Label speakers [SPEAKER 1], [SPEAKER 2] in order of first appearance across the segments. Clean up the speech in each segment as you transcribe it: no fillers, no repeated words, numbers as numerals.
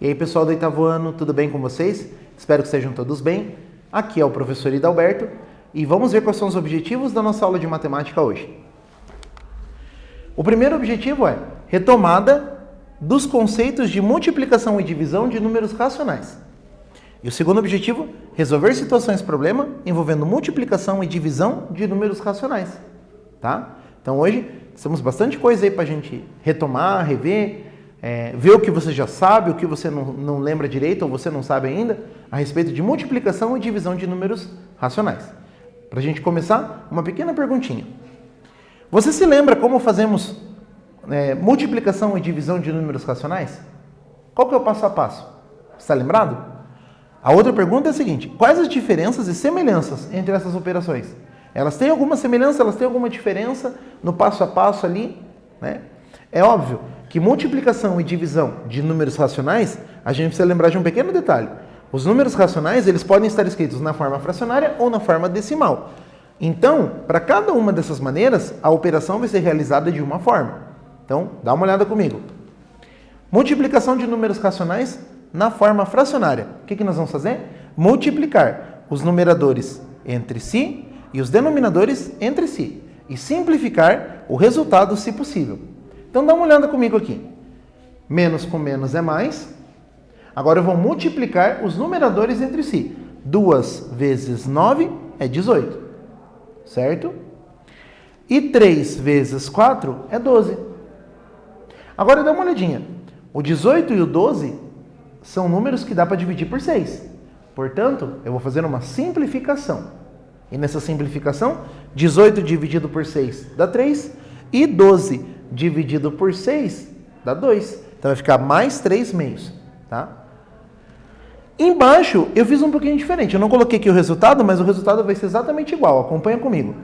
[SPEAKER 1] E aí, pessoal do oitavo ano, tudo bem com vocês? Espero que estejam todos bem. Aqui é o professor Hidalberto e vamos ver quais são os objetivos da nossa aula de matemática hoje. O primeiro objetivo é retomada dos conceitos de multiplicação e divisão de números racionais. E o segundo objetivo, resolver situações-problema envolvendo multiplicação e divisão de números racionais. Tá? Então hoje temos bastante coisa aí para a gente retomar, rever, ver o que você já sabe, o que você não lembra direito ou você não sabe ainda a respeito de multiplicação e divisão de números racionais. Para a gente começar, uma pequena perguntinha. Você se lembra como fazemos multiplicação e divisão de números racionais? Qual que é o passo a passo? Está lembrado? A outra pergunta é a seguinte: quais as diferenças e semelhanças entre essas operações? Elas têm alguma semelhança, elas têm alguma diferença no passo a passo ali, né? É óbvio que multiplicação e divisão de números racionais, a gente precisa lembrar de um pequeno detalhe. Os números racionais, eles podem estar escritos na forma fracionária ou na forma decimal. Então, para cada uma dessas maneiras, a operação vai ser realizada de uma forma. Então, dá uma olhada comigo. Multiplicação de números racionais na forma fracionária. O que nós vamos fazer? Multiplicar os numeradores entre si e os denominadores entre si. E simplificar o resultado, se possível. Então, dá uma olhada comigo aqui. Menos com menos é mais. Agora eu vou multiplicar os numeradores entre si. 2 vezes 9 é 18. Certo? E 3 vezes 4 é 12. Agora dá uma olhadinha. O 18 e o 12 são números que dá para dividir por 6. Portanto, eu vou fazer uma simplificação. E nessa simplificação, 18 dividido por 6 dá 3. E 12 dividido por 6 dá 2. Então vai ficar mais 3 meios. Tá? Embaixo eu fiz um pouquinho diferente. Eu não coloquei aqui o resultado, mas o resultado vai ser exatamente igual. Acompanha comigo.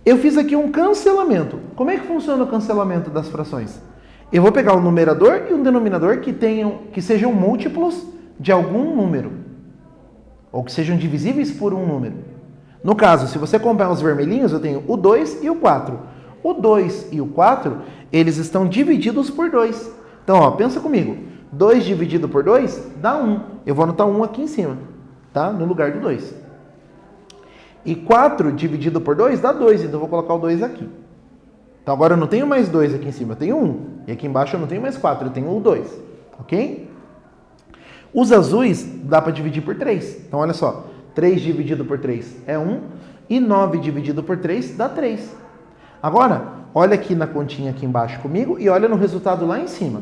[SPEAKER 1] Eu fiz aqui um cancelamento. Como é que funciona o cancelamento das frações? Eu vou pegar um numerador e um denominador que sejam múltiplos de algum número. Ou que sejam divisíveis por um número. No caso, se você comprar os vermelhinhos, eu tenho o 2 e o 4. O 2 e o 4, eles estão divididos por 2. Então, ó, pensa comigo. 2 dividido por 2 dá 1. Eu vou anotar 1 aqui em cima, tá? No lugar do 2. E 4 dividido por 2 dá 2, então eu vou colocar o 2 aqui. Então agora eu não tenho mais 2 aqui em cima, eu tenho 1. E aqui embaixo eu não tenho mais 4, eu tenho o 2. Ok? Os azuis dá para dividir por 3. Então olha só, 3 dividido por 3 é 1. E 9 dividido por 3 dá 3. Agora, olha aqui na continha aqui embaixo comigo e olha no resultado lá em cima.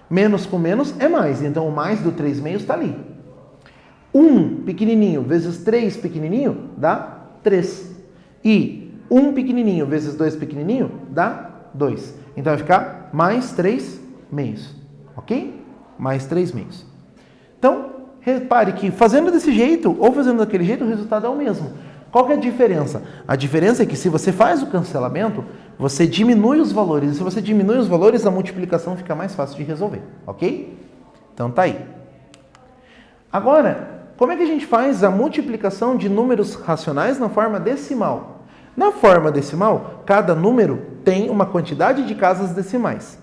[SPEAKER 1] Menos com menos é mais, então o mais do 3 meios está ali. 1 pequenininho vezes 3 pequenininho dá 3. E 1 pequenininho vezes 2 pequenininho dá 2. Então vai ficar mais 3 meios. Ok? Mais 3 meios. Então, repare que fazendo desse jeito ou fazendo daquele jeito, o resultado é o mesmo. Qual que é a diferença? A diferença é que se você faz o cancelamento, você diminui os valores. E se você diminui os valores, a multiplicação fica mais fácil de resolver. Ok? Então tá aí. Agora, como é que a gente faz a multiplicação de números racionais na forma decimal? Na forma decimal, cada número tem uma quantidade de casas decimais.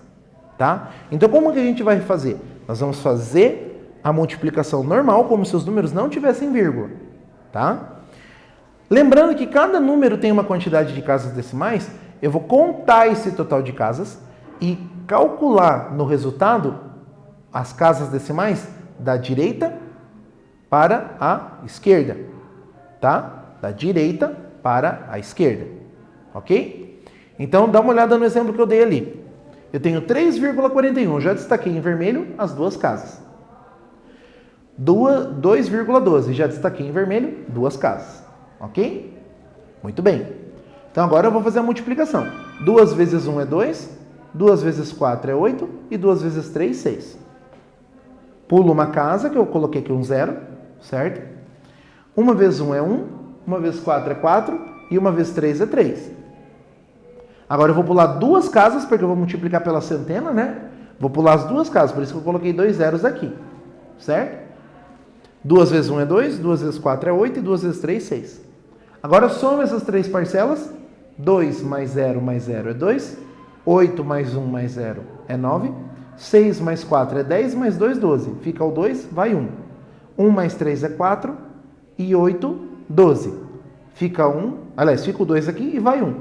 [SPEAKER 1] Tá? Então como que a gente vai fazer? Nós vamos fazer a multiplicação normal, como se os números não tivessem vírgula. Tá? Lembrando que cada número tem uma quantidade de casas decimais, eu vou contar esse total de casas e calcular no resultado as casas decimais da direita para a esquerda, tá? Da direita para a esquerda, ok? Então, dá uma olhada no exemplo que eu dei ali. Eu tenho 3,41, já destaquei em vermelho as duas casas. 2,12, já destaquei em vermelho duas casas. Ok? Muito bem. Então agora eu vou fazer a multiplicação. 2 vezes 1 é 2, 2 vezes 4 é 8 e 2 vezes 3, 6. Pulo uma casa, que eu coloquei aqui um 0, certo? 1 vezes 1 é 1, 1 vezes 4 é 4 e 1 vezes 3 é 3. Agora eu vou pular duas casas, porque eu vou multiplicar pela centena, né? Vou pular as duas casas, por isso que eu coloquei 2 zeros aqui, certo? 2 vezes 1 é 2, 2 vezes 4 é 8 e 2 vezes 3, 6. Agora soma essas três parcelas. 2 mais 0 é 2. 8 mais 1 mais 0 é 9. 6 mais 4 é 10, mais 2, 12. Fica o 2, vai 1. 1 mais 3 é 4 e 8, 12. Fica 1, aliás, fica o 2 aqui e vai 1.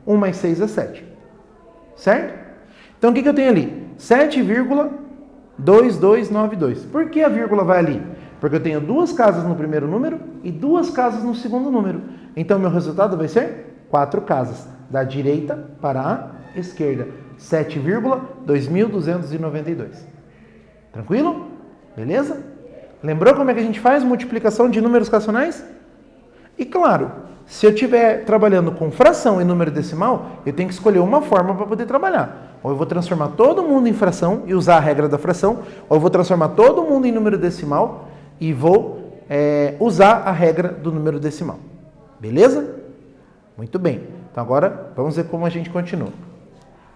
[SPEAKER 1] 1 mais 6 é 7. Certo? Então, o que eu tenho ali? 7,2292. Por que a vírgula vai ali? Porque eu tenho duas casas no primeiro número e duas casas no segundo número. Então, meu resultado vai ser 4 casas, da direita para a esquerda. 7,2292. Tranquilo? Beleza? Lembrou como é que a gente faz multiplicação de números racionais? E claro, se eu estiver trabalhando com fração e número decimal, eu tenho que escolher uma forma para poder trabalhar. Ou eu vou transformar todo mundo em fração e usar a regra da fração, ou eu vou transformar todo mundo em número decimal e vou usar a regra do número decimal. Beleza? Muito bem. Então agora vamos ver como a gente continua.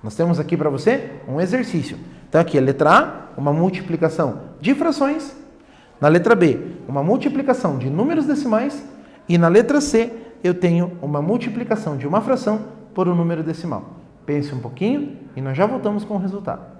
[SPEAKER 1] Nós temos aqui para você um exercício. Então aqui a letra A, uma multiplicação de frações. Na letra B, uma multiplicação de números decimais. E na letra C, eu tenho uma multiplicação de uma fração por um número decimal. Pense um pouquinho e nós já voltamos com o resultado.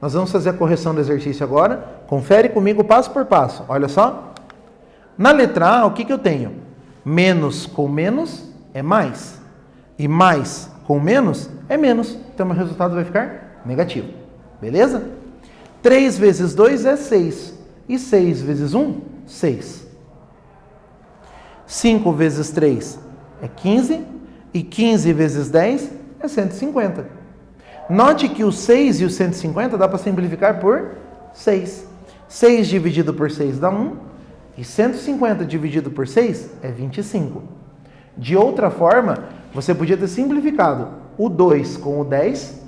[SPEAKER 1] Nós vamos fazer a correção do exercício agora. Confere comigo passo por passo. Olha só. Na letra A, o que eu tenho? Menos com menos é mais. E mais com menos é menos. Então, meu resultado vai ficar negativo. Beleza? 3 vezes 2 é 6. E 6 vezes 1, 6. 5 vezes 3 é 15. E 15 vezes 10 é 150. Note que o 6 e o 150 dá para simplificar por 6. 6 dividido por 6 dá 1. E 150 dividido por 6 é 25. De outra forma, você podia ter simplificado o 2 com o 10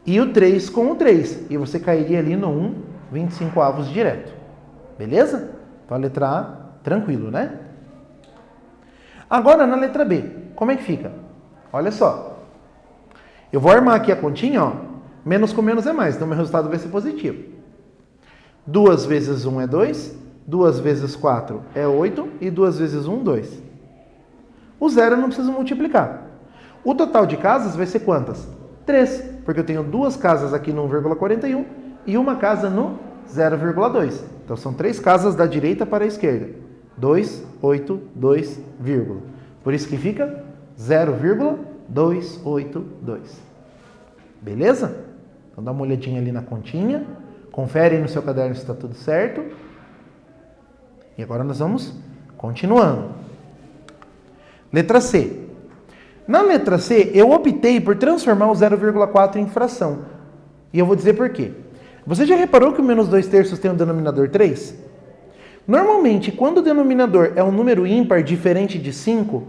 [SPEAKER 1] e o 3 com o 3. E você cairia ali no 1, 25 avos direto. Beleza? Então a letra A, tranquilo, né? Agora na letra B, como é que fica? Olha só. Eu vou armar aqui a continha, ó. Menos com menos é mais, então meu resultado vai ser positivo. 2 vezes 1 é 2, 2 vezes 4 é 8 e 2 vezes 1, 2. O zero eu não preciso multiplicar. O total de casas vai ser quantas? 3, porque eu tenho 2 casas aqui no 1,41 e uma casa no 0,2. Então são 3 casas da direita para a esquerda. 2, 8, 2, vírgula. Por isso que fica 0,282. Beleza? Então dá uma olhadinha ali na continha. Confere aí no seu caderno se está tudo certo. E agora nós vamos continuando. Letra C. Na letra C, eu optei por transformar o 0,4 em fração. E eu vou dizer por quê. Você já reparou que o menos 2 terços tem um denominador 3? Normalmente, quando o denominador é um número ímpar diferente de 5,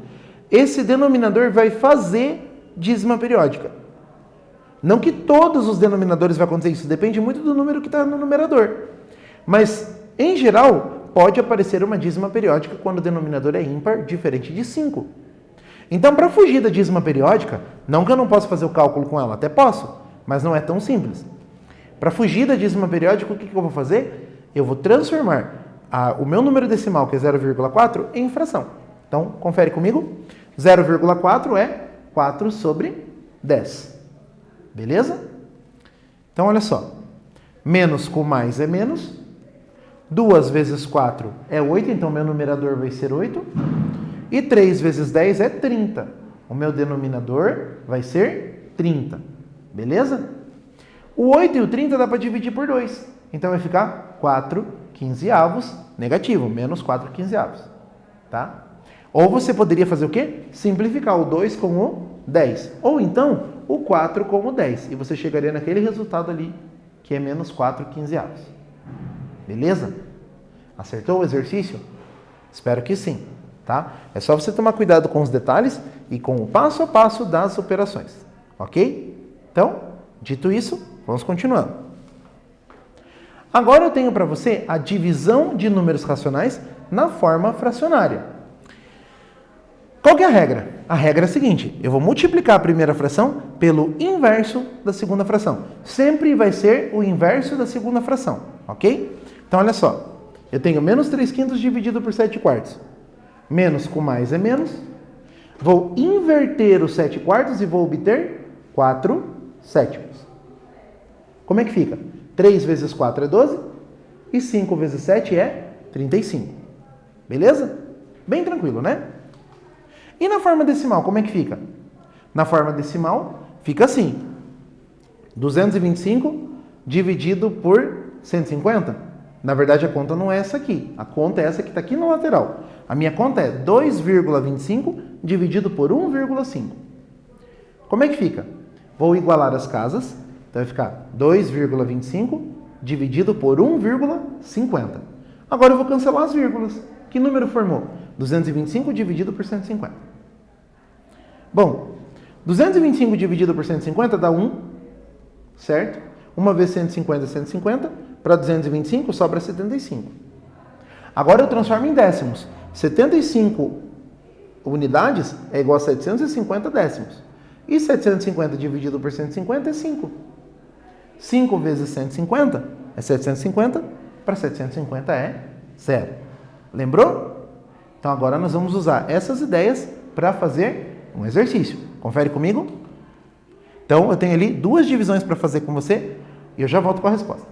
[SPEAKER 1] esse denominador vai fazer dízima periódica. Não que todos os denominadores vão acontecer isso, depende muito do número que está no numerador. Mas, em geral, pode aparecer uma dízima periódica quando o denominador é ímpar diferente de 5. Então, para fugir da dízima periódica, não que eu não possa fazer o cálculo com ela, até posso, mas não é tão simples. Para fugir da dízima periódica, o que eu vou fazer? Eu vou transformar o meu número decimal, que é 0,4, em fração. Então, confere comigo. 0,4 é 4 sobre 10. Beleza? Então, olha só. Menos com mais é menos. 2 vezes 4 é 8, então meu numerador vai ser 8. E 3 vezes 10 é 30. O meu denominador vai ser 30. Beleza? O 8 e o 30 dá para dividir por 2. Então vai ficar 4 quinzeavos negativo, menos 4 quinzeavos. Tá? Ou você poderia fazer o quê? Simplificar o 2 com o 10. Ou então o 4 com o 10. E você chegaria naquele resultado ali, que é menos 4 quinzeavos. Beleza? Acertou o exercício? Espero que sim. Tá? É só você tomar cuidado com os detalhes e com o passo a passo das operações. Ok? Então, dito isso, vamos continuando. Agora eu tenho para você a divisão de números racionais na forma fracionária. Qual que é a regra? A regra é a seguinte: eu vou multiplicar a primeira fração pelo inverso da segunda fração. Sempre vai ser o inverso da segunda fração, ok? Então, olha só. Eu tenho menos 3 quintos dividido por 7 quartos. Menos com mais é menos. Vou inverter os 7 quartos e vou obter 4 sétimos. Como é que fica? 3 vezes 4 é 12 e 5 vezes 7 é 35. Beleza? Bem tranquilo, né? E na forma decimal, como é que fica? Na forma decimal, fica assim. 225 dividido por 150. Na verdade, a conta não é essa aqui. A conta é essa que está aqui na lateral. A minha conta é 2,25 dividido por 1,5. Como é que fica? Vou igualar as casas. Então vai ficar 2,25 dividido por 1,50. Agora eu vou cancelar as vírgulas. Que número formou? 225 dividido por 150. Bom, 225 dividido por 150 dá 1, certo? 1 vezes 150 é 150. Para 225 sobra 75. Agora eu transformo em décimos. 75 unidades é igual a 750 décimos. E 750 dividido por 150 é 5. 5 vezes 150 é 750. Para 750 é 0. Lembrou? Então agora nós vamos usar essas ideias para fazer um exercício. Confere comigo? Então, eu tenho ali 2 divisões para fazer com você e eu já volto com a resposta.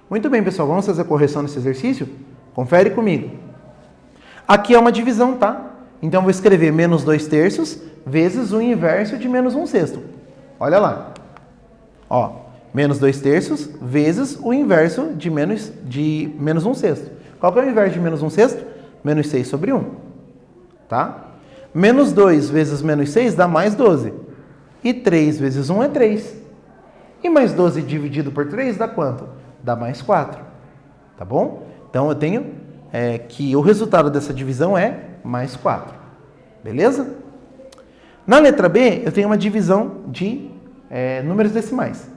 [SPEAKER 1] Muito bem, pessoal, vamos fazer a correção nesse exercício? Confere comigo. Aqui é uma divisão, tá? Então, eu vou escrever menos 2/3 vezes o inverso de menos 1/6. Olha lá. Ó, menos 2/3 vezes o inverso de menos 1/6. Qual que é o inverso de menos 1/6? Menos 6 sobre 1. Tá? Menos 2 vezes menos 6 dá mais 12. E 3 vezes 1 é 3. E mais 12 dividido por 3 dá quanto? Dá mais 4. Tá bom? Então, eu tenho que o resultado dessa divisão é mais 4. Beleza? Na letra B, eu tenho uma divisão de números decimais.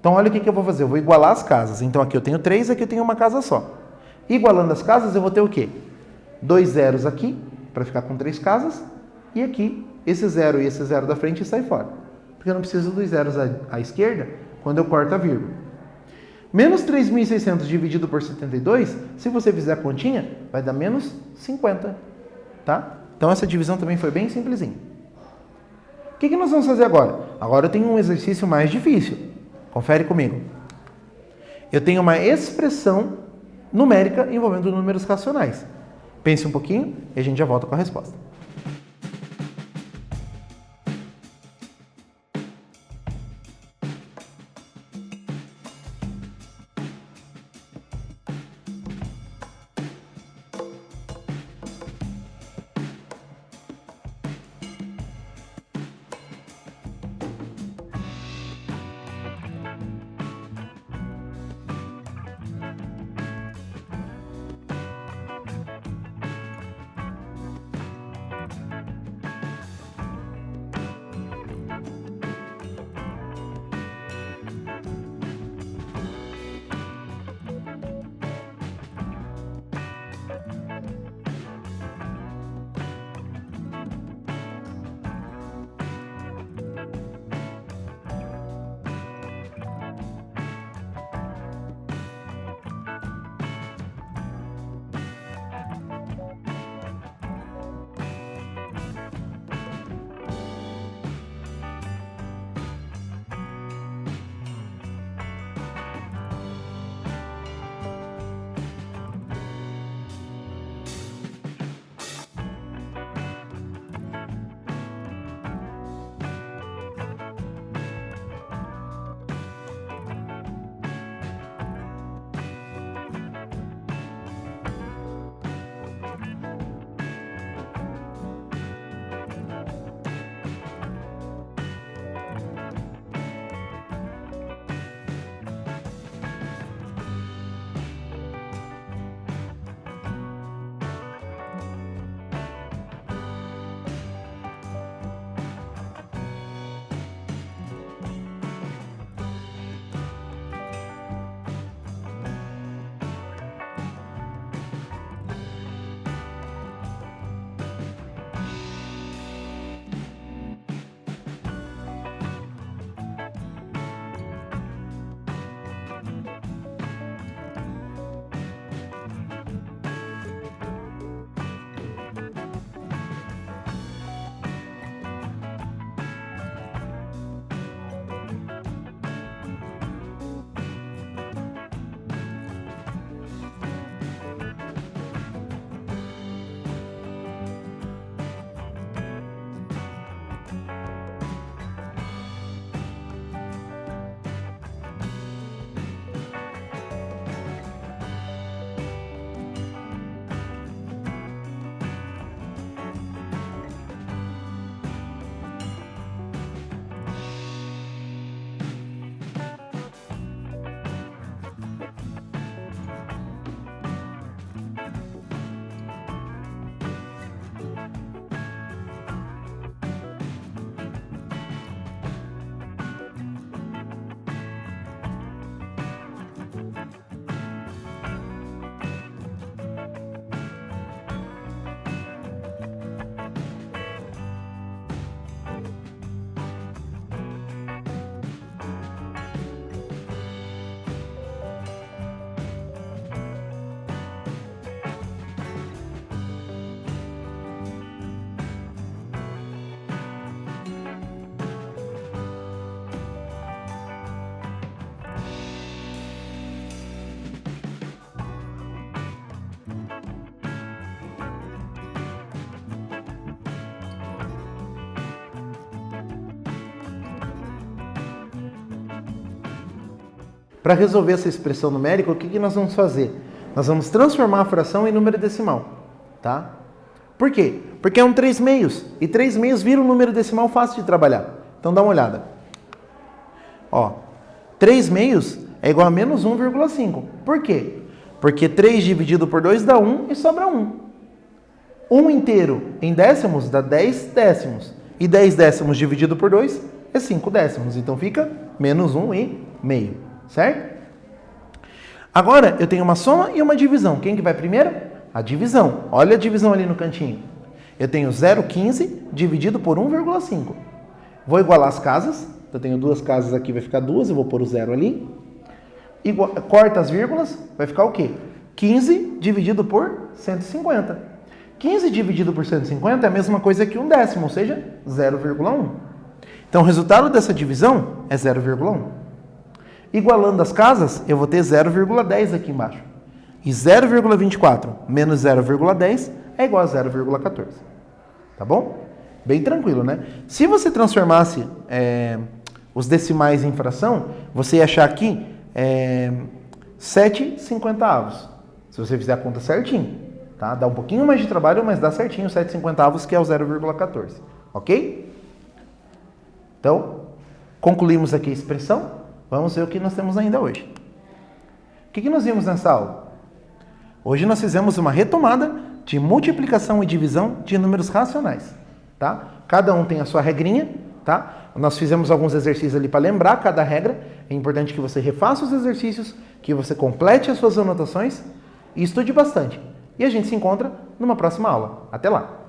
[SPEAKER 1] Então, olha o que eu vou fazer. Eu vou igualar as casas. Então, aqui eu tenho 3, aqui eu tenho uma casa só. Igualando as casas, eu vou ter o quê? 2 zeros aqui, para ficar com 3 casas. E aqui, esse 0 e esse 0 da frente sai fora. Porque eu não preciso dos zeros à esquerda quando eu corto a vírgula. Menos 3.600 dividido por 72, se você fizer a continha, vai dar menos 50. Tá? Então, essa divisão também foi bem simplesinha. O que nós vamos fazer agora? Agora eu tenho um exercício mais difícil. Confere comigo. Eu tenho uma expressão numérica envolvendo números racionais. Pense um pouquinho e a gente já volta com a resposta. Para resolver essa expressão numérica, o que nós vamos fazer? Nós vamos transformar a fração em número decimal, tá? Por quê? Porque é um 3/6, e 3/6 vira um número decimal fácil de trabalhar. Então dá uma olhada. Ó, 3/6 é igual a menos 1,5. Por quê? Porque 3 dividido por 2 dá 1 e sobra 1. 1 inteiro em décimos dá 10 décimos. E 10 décimos dividido por 2 é 5 décimos. Então fica menos 1,5, certo? Agora eu tenho uma soma e uma divisão. Quem que vai primeiro? A divisão. Olha a divisão ali no cantinho. Eu tenho 0,15 dividido por 1,5. Vou igualar as casas. Eu tenho duas casas aqui, vai ficar 2. Eu vou pôr o 0 ali. Corta as vírgulas, vai ficar o quê? 15 dividido por 150. 15 dividido por 150 é a mesma coisa que um décimo, ou seja, 0,1. Então o resultado dessa divisão é 0,1. Igualando as casas, eu vou ter 0,10 aqui embaixo. E 0,24 menos 0,10 é igual a 0,14. Tá bom? Bem tranquilo, né? Se você transformasse os decimais em fração, você ia achar aqui 7/50. Se você fizer a conta certinho, tá? Dá um pouquinho mais de trabalho, mas dá certinho 7/50, que é o 0,14. Ok? Então, concluímos aqui a expressão. Vamos ver o que nós temos ainda hoje. O que nós vimos nessa aula? Hoje nós fizemos uma retomada de multiplicação e divisão de números racionais, tá? Cada um tem a sua regrinha, tá? Nós fizemos alguns exercícios ali para lembrar cada regra. É importante que você refaça os exercícios, que você complete as suas anotações e estude bastante. E a gente se encontra numa próxima aula. Até lá!